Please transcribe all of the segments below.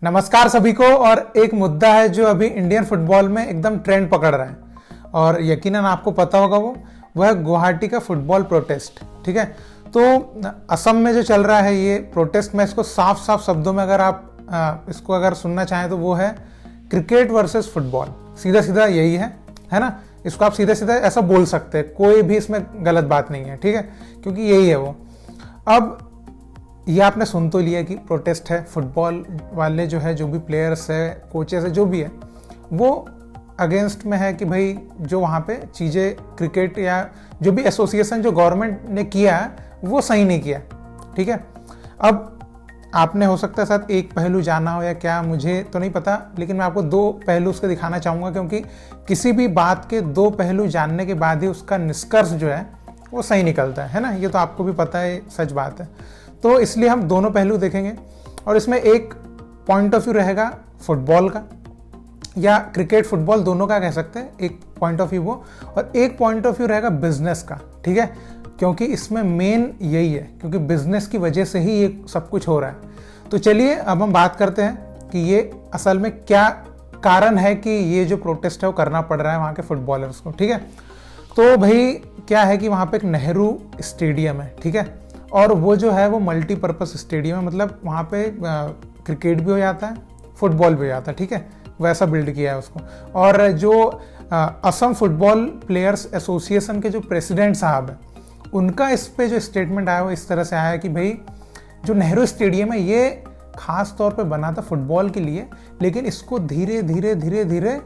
नमस्कार सभी को। और एक मुद्दा है जो अभी इंडियन फुटबॉल में एकदम ट्रेंड पकड़ रहा है और यकीनन आपको पता होगा वो है गुवाहाटी का फुटबॉल प्रोटेस्ट। ठीक है, तो असम में जो चल रहा है ये प्रोटेस्ट, मैं इसको साफ साफ शब्दों में अगर आप इसको अगर सुनना चाहें तो वो है क्रिकेट वर्सेस फुटबॉल। सीधा सीधा यही है ना। इसको आप सीधा सीधा ऐसा बोल सकते हैं, कोई भी इसमें गलत बात नहीं है। ठीक है, क्योंकि यही है वो। अब ये आपने सुन तो लिया कि प्रोटेस्ट है, फुटबॉल वाले जो है, जो भी प्लेयर्स है, कोचेस है, जो भी है, वो अगेंस्ट में है कि भाई जो वहाँ पे चीज़ें क्रिकेट या जो भी एसोसिएशन जो गवर्नमेंट ने किया है वो सही नहीं किया। ठीक है, अब आपने हो सकता है साथ एक पहलू जाना हो या क्या, मुझे तो नहीं पता, लेकिन मैं आपको दो पहलू उसके दिखाना चाहूँगा, क्योंकि किसी भी बात के दो पहलू जानने के बाद ही उसका निष्कर्ष जो है वो सही निकलता है ना। ये तो आपको भी पता है, सच बात है। तो इसलिए हम दोनों पहलू देखेंगे और इसमें एक पॉइंट ऑफ व्यू रहेगा फुटबॉल का या क्रिकेट फुटबॉल दोनों का कह सकते हैं, एक पॉइंट ऑफ व्यू वो, और एक पॉइंट ऑफ व्यू रहेगा बिजनेस का। ठीक है, क्योंकि इसमें मेन यही है, क्योंकि बिजनेस की वजह से ही ये सब कुछ हो रहा है। तो चलिए अब हम बात करते हैं कि ये असल में क्या कारण है कि ये जो प्रोटेस्ट है वो करना पड़ रहा है वहाँ के फुटबॉलर्स को। ठीक है, तो भाई क्या है कि वहाँ पे एक नेहरू स्टेडियम है। ठीक है, और वो जो है वो मल्टीपर्पस स्टेडियम है, मतलब वहाँ पे क्रिकेट भी हो जाता है, फुटबॉल भी हो जाता है। ठीक है, वैसा बिल्ड किया है उसको। और जो असम फुटबॉल प्लेयर्स एसोसिएशन के जो प्रेसिडेंट साहब हैं, उनका इस पे जो स्टेटमेंट आया वो इस तरह से आया है कि भाई जो नेहरू स्टेडियम है ये खास तौर पे बना था फुटबॉल के लिए, लेकिन इसको धीरे धीरे धीरे धीरे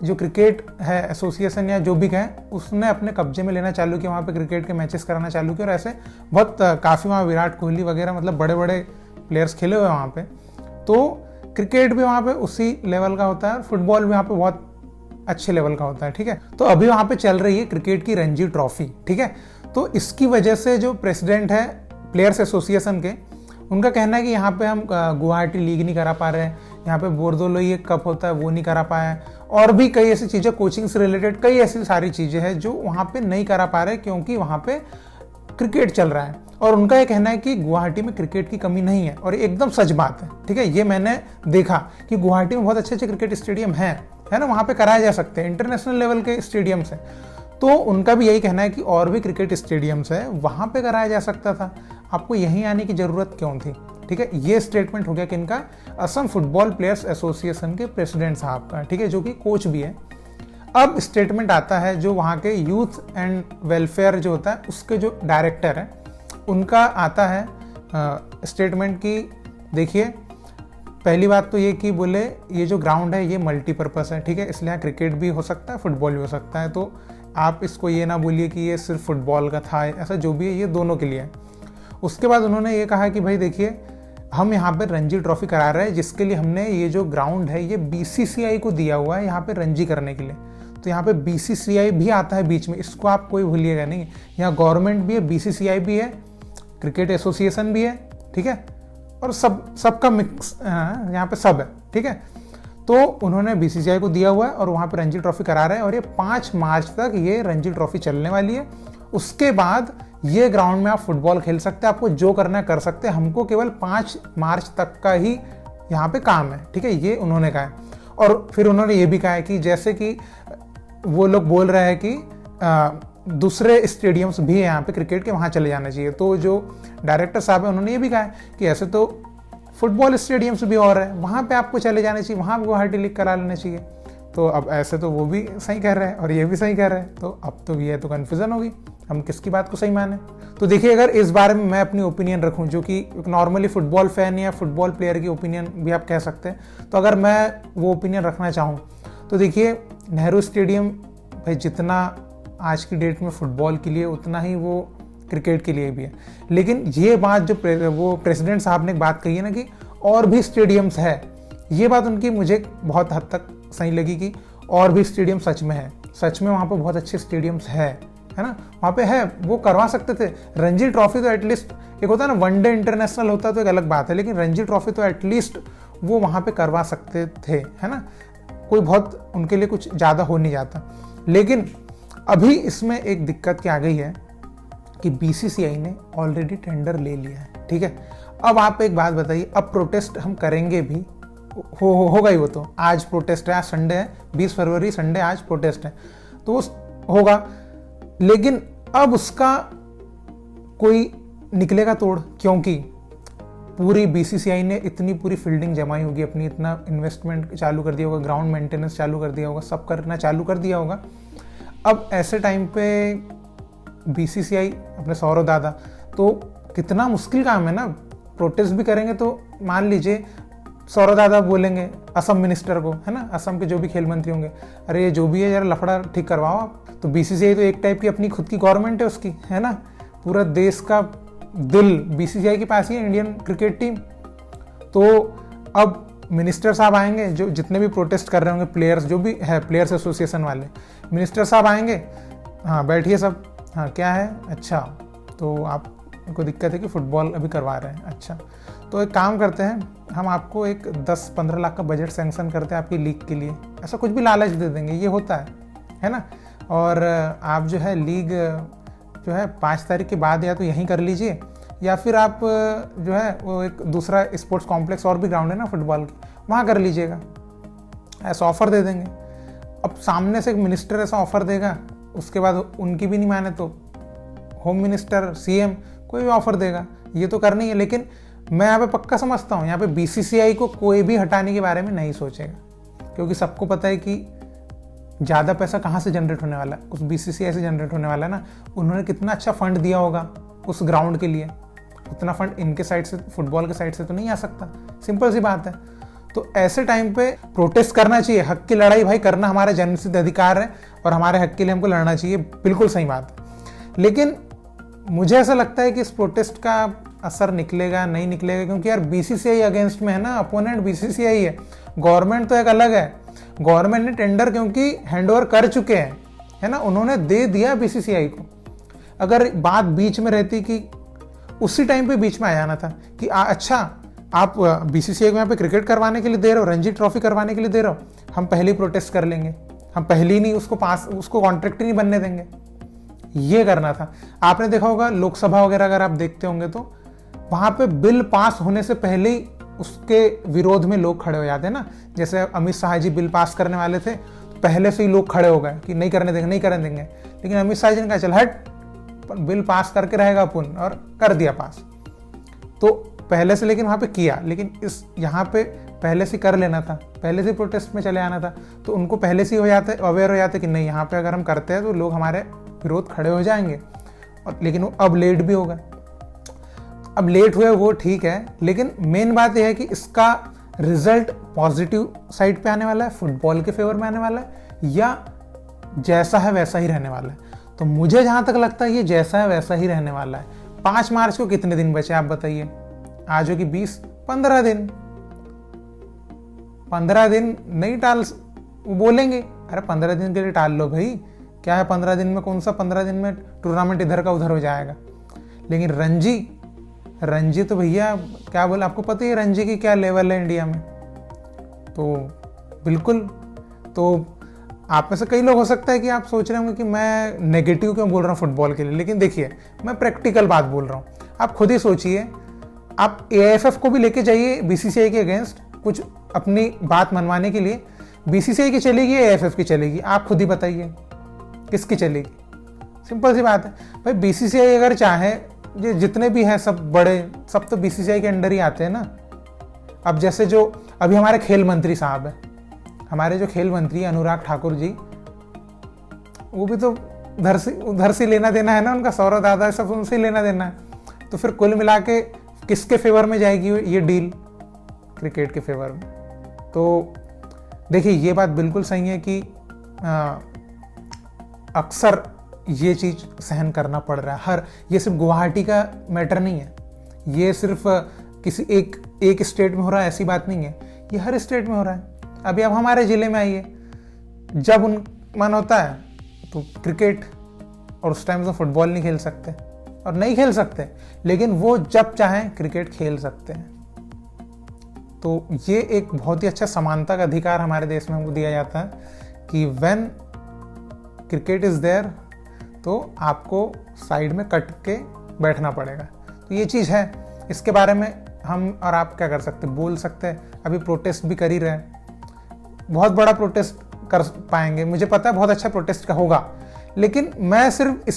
जो क्रिकेट है एसोसिएशन या जो भी कहें, उसने अपने कब्जे में लेना चालू किया, वहाँ पे क्रिकेट के मैचेस कराना चालू किया। और ऐसे बहुत काफ़ी वहाँ विराट कोहली वगैरह मतलब बड़े बड़े प्लेयर्स खेले हुए वहाँ पे। तो क्रिकेट भी वहाँ पे उसी लेवल का होता है और फुटबॉल भी वहाँ पे बहुत अच्छे लेवल का होता है। ठीक है, तो अभी वहाँ पे चल रही है क्रिकेट की रणजी ट्रॉफी। ठीक है, तो इसकी वजह से जो प्रेसिडेंट है प्लेयर्स एसोसिएशन के, उनका कहना है कि यहाँ पे हम गुवाहाटी लीग नहीं करा पा रहे हैं, यहाँ पे बोरदोलोई एक कप होता है वो नहीं करा पाया है, और भी कई ऐसी चीज़ें, कोचिंग से रिलेटेड कई ऐसी सारी चीज़ें हैं जो वहाँ पे नहीं करा पा रहे क्योंकि वहाँ पे क्रिकेट चल रहा है। और उनका ये कहना है कि गुवाहाटी में क्रिकेट की कमी नहीं है, और एकदम सच बात है। ठीक है, ये मैंने देखा कि गुवाहाटी में बहुत अच्छे अच्छे क्रिकेट स्टेडियम है ना, वहाँ पे कराए जा सकते हैं, इंटरनेशनल लेवल के स्टेडियम्स हैं। तो उनका भी यही कहना है कि और भी क्रिकेट स्टेडियम्स है, वहाँ पे कराया जा सकता था, आपको यहीं आने की ज़रूरत क्यों थी। ठीक है, ये स्टेटमेंट हो गया किनका, असम फुटबॉल प्लेयर्स एसोसिएशन के प्रेसिडेंट साहब का। ठीक है, जो कि कोच भी है। अब स्टेटमेंट आता है जो वहाँ के यूथ एंड वेलफेयर जो होता है उसके जो डायरेक्टर है, उनका आता है स्टेटमेंट की। देखिए, पहली बात तो ये कि बोले ये जो ग्राउंड है ये मल्टीपर्पज़ है। ठीक है, इसलिए यहाँ क्रिकेट भी हो सकता है, फुटबॉल भी हो सकता है। तो आप इसको ये ना बोलिए कि ये सिर्फ फुटबॉल का था, ऐसा जो भी है ये दोनों के लिए है। उसके बाद उन्होंने ये कहा कि भाई देखिए, हम यहाँ पे रणजी ट्रॉफी करा रहे हैं, जिसके लिए हमने ये जो ग्राउंड है ये बीसीसीआई को दिया हुआ है यहाँ पे रणजी करने के लिए। तो यहाँ पे बीसीसीआई भी आता है बीच में, इसको आप कोई भूलिएगा नहीं। यहाँ गवर्नमेंट भी है, बीसीसीआई भी है, क्रिकेट एसोसिएशन भी है। ठीक है, और सबका मिक्स यहाँ पे सब है। ठीक है, तो उन्होंने बीसीसीआई को दिया हुआ है और वहाँ पे रणजी ट्रॉफी करा रहे हैं, और ये 5 मार्च तक ये रणजी ट्रॉफी चलने वाली है। उसके बाद ये ग्राउंड में आप फुटबॉल खेल सकते हैं, आपको जो करना है कर सकते हैं, हमको केवल 5 मार्च तक का ही यहाँ पे काम है। ठीक है, ये उन्होंने कहा है। और फिर उन्होंने ये भी कहा है कि जैसे कि वो लोग बोल रहे हैं कि दूसरे स्टेडियम्स भी हैं यहाँ पे क्रिकेट के, वहाँ चले जाना चाहिए। तो जो डायरेक्टर साहब है उन्होंने ये भी कहा है कि ऐसे तो फुटबॉल स्टेडियम्स भी और है, वहाँ पे आपको चले जाना चाहिए, वहाँ गुवाहाटी लीग करा लेना चाहिए। तो अब ऐसे तो वो भी सही कह रहे हैं और ये भी सही कह रहे हैं, तो अब तो ये तो कन्फ्यूज़न होगी, हम किसकी बात को सही माने। तो देखिए, अगर इस बारे में मैं अपनी ओपिनियन रखूं, जो कि नॉर्मली फुटबॉल फैन या फुटबॉल प्लेयर की ओपिनियन भी आप कह सकते हैं, तो अगर मैं वो ओपिनियन रखना चाहूं तो देखिए, नेहरू स्टेडियम भाई जितना आज की डेट में फुटबॉल के लिए उतना ही वो क्रिकेट के लिए भी है। लेकिन ये बात जो वो प्रेसिडेंट साहब ने बात कही है ना कि और भी स्टेडियम्स है, ये बात उनकी मुझे बहुत हद तक सही लगी कि और भी स्टेडियम सच में है, सच में वहाँ पर बहुत अच्छे स्टेडियम्स है ना, वहाँ पे है, वो करवा सकते थे। रणजी ट्रॉफी तो एटलीस्ट, एक होता है ना वनडे इंटरनेशनल होता तो एक अलग बात है, लेकिन रणजी ट्रॉफी तो एटलीस्ट वो वहाँ पे करवा सकते थे, है ना, कोई बहुत उनके लिए कुछ ज़्यादा हो नहीं जाता। लेकिन अभी इसमें एक दिक्कत क्या आ गई है कि बीसीसीआई ने ऑलरेडी टेंडर ले लिया है। ठीक है, अब आप एक बात बताइए, अब प्रोटेस्ट हम करेंगे भी, होगा ही वो तो। आज प्रोटेस्ट है, आज संडे है, 20 फरवरी संडे, आज प्रोटेस्ट है तो वो होगा, लेकिन अब उसका कोई निकलेगा तोड़, क्योंकि पूरी बीसीसीआई ने इतनी पूरी फील्डिंग जमाई होगी अपनी, इतना इन्वेस्टमेंट चालू कर दिया होगा, ग्राउंड मेंटेनेंस चालू कर दिया होगा, सब करना चालू कर दिया होगा। अब ऐसे टाइम पे बीसीसीआई अपने सौरव दादा, तो कितना मुश्किल काम है ना, प्रोटेस्ट भी करेंगे तो मान लीजिए सौरव दादा बोलेंगे असम मिनिस्टर को, है ना, असम के जो भी खेल मंत्री होंगे, अरे ये जो भी है जरा लफड़ा ठीक करवाओ आप। तो बीसीसीआई तो एक टाइप की अपनी खुद की गवर्नमेंट है उसकी, है ना, पूरा देश का दिल बीसीसीआई के पास ही है, इंडियन क्रिकेट टीम। तो अब मिनिस्टर साहब आएंगे, जो जितने भी प्रोटेस्ट कर रहे होंगे प्लेयर्स, जो भी है प्लेयर्स एसोसिएशन वाले, मिनिस्टर साहब आएंगे, हाँ बैठिए सब, हाँ क्या है, अच्छा तो आपको दिक्कत है कि फुटबॉल अभी करवा रहे हैं, अच्छा तो एक काम करते हैं, हम आपको एक 10-15 लाख का बजट सैंक्शन करते हैं आपकी लीग के लिए, ऐसा कुछ भी लालच दे देंगे, ये होता है ना। और आप जो है लीग जो है 5 तारीख के बाद या तो यहीं कर लीजिए, या फिर आप जो है वो एक दूसरा स्पोर्ट्स कॉम्प्लेक्स और भी ग्राउंड है ना फुटबॉल की, वहाँ कर लीजिएगा, ऐसा ऑफ़र दे देंगे। अब सामने से एक मिनिस्टर ऐसा ऑफ़र देगा, उसके बाद उनकी भी नहीं माने तो होम मिनिस्टर, सीएम कोई भी ऑफ़र देगा, ये तो करनी है। लेकिन मैं यहाँ पे पक्का समझता हूँ, यहाँ पे बीसीसीआई को कोई भी हटाने के बारे में नहीं सोचेगा, क्योंकि सबको पता है कि ज़्यादा पैसा कहाँ से जनरेट होने वाला है, उस बीसीसीआई से जनरेट होने वाला है ना। उन्होंने कितना अच्छा फंड दिया होगा उस ग्राउंड के लिए, उतना फंड इनके साइड से, फुटबॉल के साइड से तो नहीं आ सकता, सिंपल सी बात है। तो ऐसे टाइम पे प्रोटेस्ट करना चाहिए, हक की लड़ाई भाई करना हमारा जन्मसिद्ध अधिकार है और हमारे हक के लिए हमको लड़ना चाहिए, बिल्कुल सही बात है। लेकिन मुझे ऐसा लगता है कि इस प्रोटेस्ट का असर निकलेगा नहीं निकलेगा, क्योंकि यार बीसीसीआई अगेंस्ट में है ना, अपोनेंट बीसीसीआई है, गवर्नमेंट तो एक अलग है। गवर्नमेंट ने टेंडर क्योंकि हैंडओवर कर चुके हैं, है ना, उन्होंने दे दिया बीसीसीआई को। अगर बात बीच में रहती कि उसी टाइम पे बीच में आ जाना था कि अच्छा आप बीसीसीआई को यहाँ पे क्रिकेट करवाने के लिए दे रहे हो, रणजी ट्रॉफी करवाने के लिए दे रहे हो, हम पहले ही प्रोटेस्ट कर लेंगे, हम पहले ही नहीं उसको कॉन्ट्रैक्ट ही नहीं बनने देंगे, ये करना था। आपने देखा होगा लोकसभा वगैरह अगर आप देखते होंगे तो वहाँ पे बिल पास होने से पहले ही उसके विरोध में लोग खड़े हो जाते हैं ना। जैसे अमित शाह जी बिल पास करने वाले थे, तो पहले से ही लोग खड़े हो गए कि नहीं करने देंगे, नहीं करने देंगे। लेकिन अमित शाह जी ने कहा चल हट, बिल पास करके रहेगा अपन, और कर दिया पास। तो पहले से लेकिन वहाँ पे किया, लेकिन इस यहाँ पे पहले से कर लेना था, पहले से प्रोटेस्ट में चले आना था, तो उनको पहले से हो जाते, अवेयर हो जाते कि नहीं यहाँ पे अगर हम करते हैं तो लोग हमारे विरोध खड़े हो जाएंगे। और लेकिन वो अब लेट भी हो गए, अब लेट हुए वो ठीक है, लेकिन मेन बात यह है कि इसका रिजल्ट पॉजिटिव साइड पे आने वाला है, फुटबॉल के फेवर में आने वाला है, या जैसा है वैसा ही रहने वाला है। तो मुझे जहाँ तक लगता है ये जैसा है वैसा ही रहने वाला है। 5 मार्च को कितने दिन बचे आप बताइए, आज होगी 20, 15 दिन, 15 दिन नहीं टाल, वो बोलेंगे अरे 15 दिन के लिए टाल लो भाई, क्या है 15 दिन में, कौन सा 15 दिन में टूर्नामेंट इधर का उधर हो जाएगा। लेकिन रणजी तो भैया क्या बोले, आपको पता ही है रणजी की क्या लेवल है इंडिया में, तो बिल्कुल। तो आप में से कई लोग हो सकता है कि आप सोच रहे होंगे कि मैं नेगेटिव क्यों बोल रहा हूँ फुटबॉल के लिए, लेकिन देखिए मैं प्रैक्टिकल बात बोल रहा हूँ। आप खुद ही सोचिए, आप एआईएफएफ को भी लेके जाइए बीसीसीआई के अगेंस्ट कुछ अपनी बात मनवाने के लिए, बीसीसीआई की चलेगी या एआईएफएफ की चलेगी, आप खुद ही बताइए किसकी चलेगी। सिंपल सी बात है भाई, बीसीसीआई अगर चाहे, ये जितने भी हैं सब बड़े, सब तो बीसीसीआई के अंडर ही आते हैं ना। अब जैसे जो अभी हमारे खेल मंत्री साहब हैं, हमारे जो खेल मंत्री अनुराग ठाकुर जी, वो भी तो उधर से लेना देना है ना, उनका सौरव दादा सब उनसे लेना देना है। तो फिर कुल मिला के किसके फेवर में जाएगी ये डील, क्रिकेट के फेवर में। तो देखिए ये बात बिल्कुल सही है कि अक्सर ये चीज़ सहन करना पड़ रहा है। ये सिर्फ गुवाहाटी का मैटर नहीं है, ये सिर्फ किसी एक स्टेट में हो रहा है ऐसी बात नहीं है, ये हर स्टेट में हो रहा है। अभी आप हमारे ज़िले में आइए, जब उन मन होता है तो क्रिकेट, और उस टाइम तो फुटबॉल नहीं खेल सकते और नहीं खेल सकते, लेकिन वो जब चाहें क्रिकेट खेल सकते हैं। तो ये एक बहुत ही अच्छा समानता का अधिकार हमारे देश में हमको दिया जाता है कि व्हेन क्रिकेट इज़ देयर तो आपको साइड में कट के बैठना पड़ेगा। तो ये चीज़ है, इसके बारे में हम और आप क्या कर सकते, बोल सकते हैं। अभी प्रोटेस्ट भी कर ही रहे हैं, बहुत बड़ा प्रोटेस्ट कर पाएंगे, मुझे पता है बहुत अच्छा प्रोटेस्ट का होगा, लेकिन मैं सिर्फ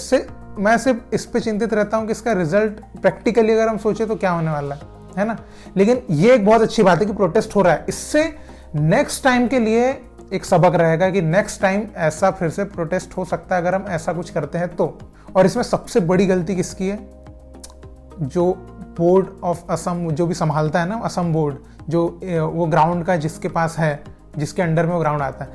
इस पे चिंतित रहता हूँ कि इसका रिजल्ट प्रैक्टिकली अगर हम सोचे तो क्या होने वाला है ना। लेकिन ये एक बहुत अच्छी बात है कि प्रोटेस्ट हो रहा है, इससे नेक्स्ट टाइम के लिए एक सबक रहेगा कि नेक्स्ट टाइम ऐसा फिर से प्रोटेस्ट हो सकता है अगर हम ऐसा कुछ करते हैं तो। और इसमें सबसे बड़ी गलती किसकी है, जो बोर्ड ऑफ असम जो भी संभालता है ना, असम बोर्ड, जो वो ग्राउंड का जिसके पास है, जिसके अंडर में वो ग्राउंड आता है,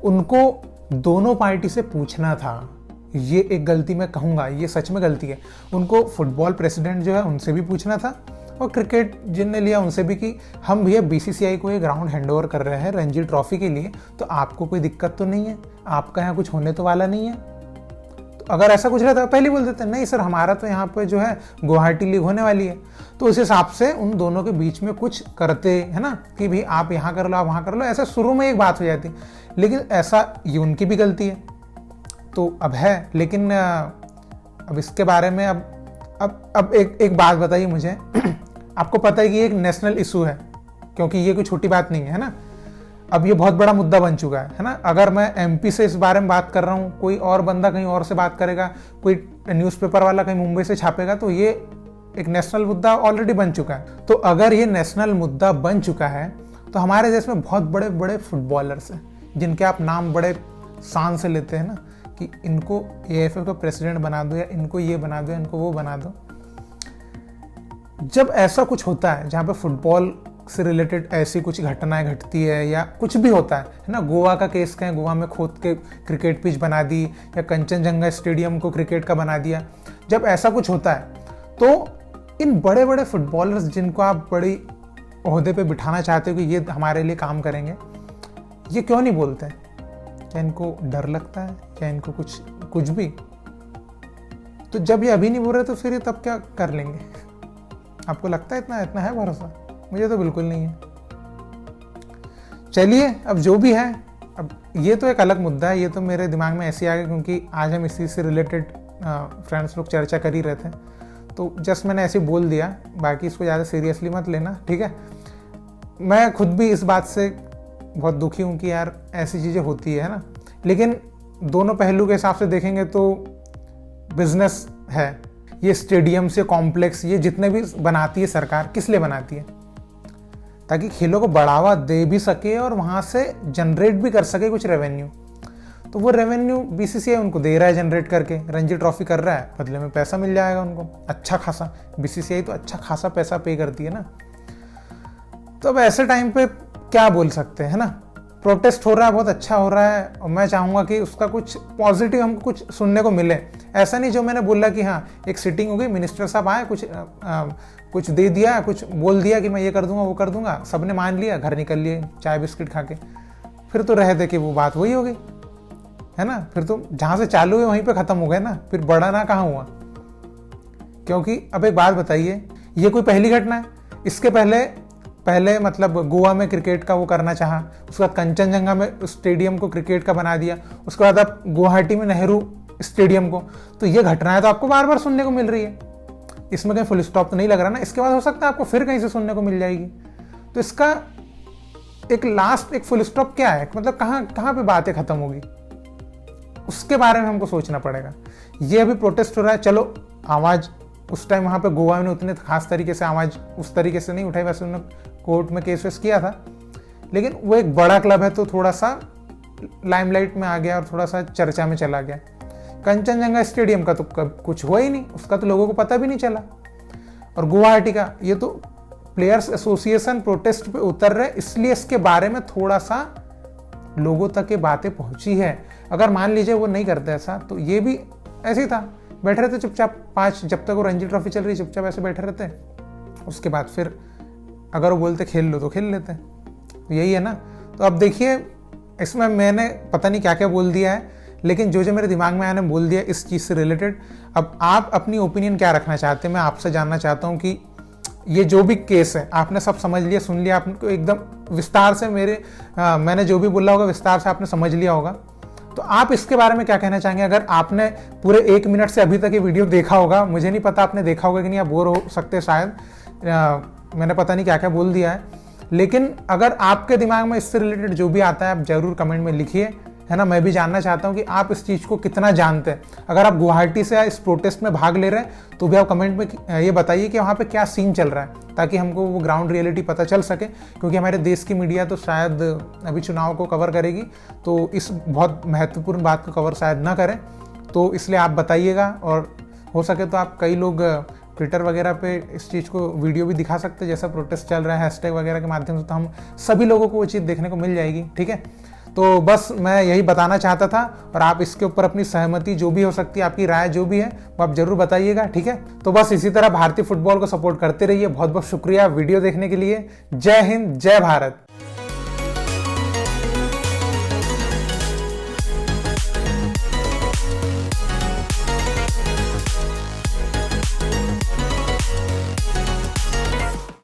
उनको दोनों पार्टी से पूछना था। ये एक गलती मैं कहूँगा, ये सच में गलती है। उनको फुटबॉल प्रेसिडेंट जो है उनसे भी पूछना था, और क्रिकेट जिनने लिया उनसे भी, कि हम भैया बीसीसीआई को ये ग्राउंड हैंडओवर कर रहे हैं रणजी ट्रॉफी के लिए, तो आपको कोई दिक्कत तो नहीं है, आपका यहाँ कुछ होने तो वाला नहीं है। तो अगर ऐसा कुछ रहता पहले बोल देते, नहीं सर हमारा तो यहाँ पे जो है गुवाहाटी लीग होने वाली है, तो उस हिसाब से उन दोनों के बीच में कुछ करते, है ना, कि भाई आप यहाँ कर लो, आप वहाँ कर लो, ऐसा शुरू में एक बात हो जाती। लेकिन ऐसा, ये उनकी भी गलती है तो अब है। लेकिन अब इसके बारे में अब एक बात बताइए मुझे आपको पता है कि ये एक नेशनल इशू है, क्योंकि ये कोई छोटी बात नहीं है ना। अब ये बहुत बड़ा मुद्दा बन चुका है ना। अगर मैं एमपी से इस बारे में बात कर रहा हूँ, कोई और बंदा कहीं और से बात करेगा, कोई न्यूज़पेपर वाला कहीं मुंबई से छापेगा, तो ये एक नेशनल मुद्दा ऑलरेडी बन चुका है। तो अगर ये नेशनल मुद्दा बन चुका है, तो हमारे देश में बहुत बड़े बड़े फुटबॉलर्स हैं जिनके आप नाम बड़े शान से लेते हैं ना, कि इनको एएफए का प्रेसिडेंट बना दो, या इनको ये बना दो, इनको वो बना दो। जब ऐसा कुछ होता है जहाँ पे फुटबॉल से रिलेटेड ऐसी कुछ घटनाएं घटती है या कुछ भी होता है ना, गोवा का केस कहें, गोवा में खोद के क्रिकेट पिच बना दी, या कंचनजंगा स्टेडियम को क्रिकेट का बना दिया, जब ऐसा कुछ होता है तो इन बड़े बड़े फुटबॉलर्स जिनको आप बड़ी ओहदे पे बिठाना चाहते हो कि ये हमारे लिए काम करेंगे, ये क्यों नहीं बोलते? क्या इनको डर लगता है? क्या इनको कुछ भी? तो जब ये अभी नहीं बोल रहे तो फिर ये तब क्या कर लेंगे? आपको लगता है इतना है भरोसा? मुझे तो बिल्कुल नहीं है। चलिए, अब जो भी है, अब ये तो एक अलग मुद्दा है, ये तो मेरे दिमाग में ऐसे आ गया क्योंकि आज हम इसी से रिलेटेड फ्रेंड्स लोग चर्चा कर ही रहे थे, तो जस्ट मैंने ऐसे बोल दिया। बाकी इसको ज़्यादा सीरियसली मत लेना, ठीक है। मैं खुद भी इस बात से बहुत दुखी हूँ कि यार ऐसी चीज़ें होती है ना, लेकिन दोनों पहलू के हिसाब से देखेंगे तो बिजनेस है। ये स्टेडियम से कॉम्प्लेक्स, ये जितने भी बनाती है सरकार, किस लिए बनाती है? ताकि खेलों को बढ़ावा दे भी सके और वहाँ से जनरेट भी कर सके कुछ रेवेन्यू। तो वो रेवेन्यू बीसीसीआई उनको दे रहा है जनरेट करके, रणजी ट्रॉफी कर रहा है, बदले में पैसा मिल जाएगा उनको अच्छा खासा। बीसीसीआई तो अच्छा खासा पैसा पे करती है ना। तो अब ऐसे टाइम पे क्या बोल सकते हैं, है ना। प्रोटेस्ट हो रहा है, बहुत अच्छा हो रहा है, और मैं चाहूँगा कि उसका कुछ पॉजिटिव हमको कुछ सुनने को मिले। ऐसा नहीं जो मैंने बोला कि हाँ एक सिटिंग हो गई, मिनिस्टर साहब आए, कुछ दे दिया, कुछ बोल दिया कि मैं ये कर दूंगा वो कर दूंगा, सबने मान लिया, घर निकल लिए चाय बिस्किट खा के, फिर तो रहे थे कि वो बात वही हो गई, है ना। फिर तो जहाँ से चालू है वहीं पे ख़त्म हो गए ना, फिर बड़ा ना कहाँ हुआ। क्योंकि अब एक बात बताइए, ये कोई पहली घटना है? इसके पहले मतलब गोवा में क्रिकेट का वो करना चाहा, उसके बाद कंचनजंगा में स्टेडियम को क्रिकेट का बना दिया, उसके बाद अब गुवाहाटी में नेहरू स्टेडियम को। तो ये घटनाएं तो आपको बार बार सुनने को मिल रही है, इसमें कहीं फुल स्टॉप तो नहीं लग रहा ना। इसके बाद हो सकता है आपको फिर कहीं से सुनने को मिल जाएगी। तो इसका एक लास्ट एक फुल स्टॉप क्या है, मतलब कहाँ पे बातें खत्म होगी, उसके बारे में हमको सोचना पड़ेगा। ये अभी प्रोटेस्ट हो रहा है, चलो आवाज़ उस टाइम वहाँ पे गोवा में उतने खास तरीके से आवाज़ उस तरीके से नहीं उठाई, वैसे उन्होंने कोर्ट में केस वेस किया था, लेकिन वो एक बड़ा क्लब है तो थोड़ा सा लाइमलाइट में आ गया और थोड़ा सा चर्चा में चला गया। कंचनजंगा स्टेडियम का तो कुछ हुआ ही नहीं, उसका तो लोगों को पता भी नहीं चला। और गुवाहाटी का ये तो प्लेयर्स एसोसिएशन प्रोटेस्ट पे उतर रहे, इसलिए इसके बारे में थोड़ा सा लोगों तक ये बातें पहुंची है। अगर मान लीजिए वो नहीं करते ऐसा, तो ये भी ऐसे ही था, बैठे रहते चुपचाप, जब तक वो रणजी ट्रॉफी चल रही चुपचाप ऐसे बैठे रहते, उसके बाद फिर अगर वो बोलते खेल लो तो खेल लेते। तो यही है ना। तो अब देखिए, इसमें मैंने पता नहीं क्या क्या बोल दिया है, लेकिन जो मेरे दिमाग में आया मैंने बोल दिया इस चीज़ से रिलेटेड। अब आप अपनी ओपिनियन क्या रखना चाहते हैं, मैं आपसे जानना चाहता हूँ कि ये जो भी केस है आपने सब समझ लिया, सुन लिया, आपको एकदम विस्तार से मैंने जो भी बोला होगा विस्तार से आपने समझ लिया होगा। तो आप इसके बारे में क्या कहना चाहेंगे? अगर आपने पूरे 1 मिनट से अभी तक ये वीडियो देखा होगा, मुझे नहीं पता आपने देखा होगा कि नहीं, आप बोर हो सकते शायद, मैंने पता नहीं क्या क्या बोल दिया है, लेकिन अगर आपके दिमाग में इससे रिलेटेड जो भी आता है आप जरूर कमेंट में लिखिए, है ना। मैं भी जानना चाहता हूँ कि आप इस चीज़ को कितना जानते हैं। अगर आप गुवाहाटी से इस प्रोटेस्ट में भाग ले रहे हैं तो भी आप कमेंट में ये बताइए कि वहाँ पे क्या सीन चल रहा है, ताकि हमको वो ग्राउंड रियलिटी पता चल सके। क्योंकि हमारे देश की मीडिया तो शायद अभी चुनाव को कवर करेगी, तो इस बहुत महत्वपूर्ण बात को कवर शायद ना करें, तो इसलिए आप बताइएगा। और हो सके तो आप, कई लोग ट्विटर वगैरह पे इस चीज़ को वीडियो भी दिखा सकते हैं, जैसा प्रोटेस्ट चल रहा है हैशटैग वगैरह के माध्यम से, तो हम सभी लोगों को वो चीज़ देखने को मिल जाएगी, ठीक है। तो बस मैं यही बताना चाहता था, और आप इसके ऊपर अपनी सहमति जो भी हो सकती है, आपकी राय जो भी है वो आप जरूर बताइएगा, ठीक है। तो बस इसी तरह भारतीय फुटबॉल को सपोर्ट करते रहिए। बहुत बहुत शुक्रिया वीडियो देखने के लिए। जय हिंद, जय भारत।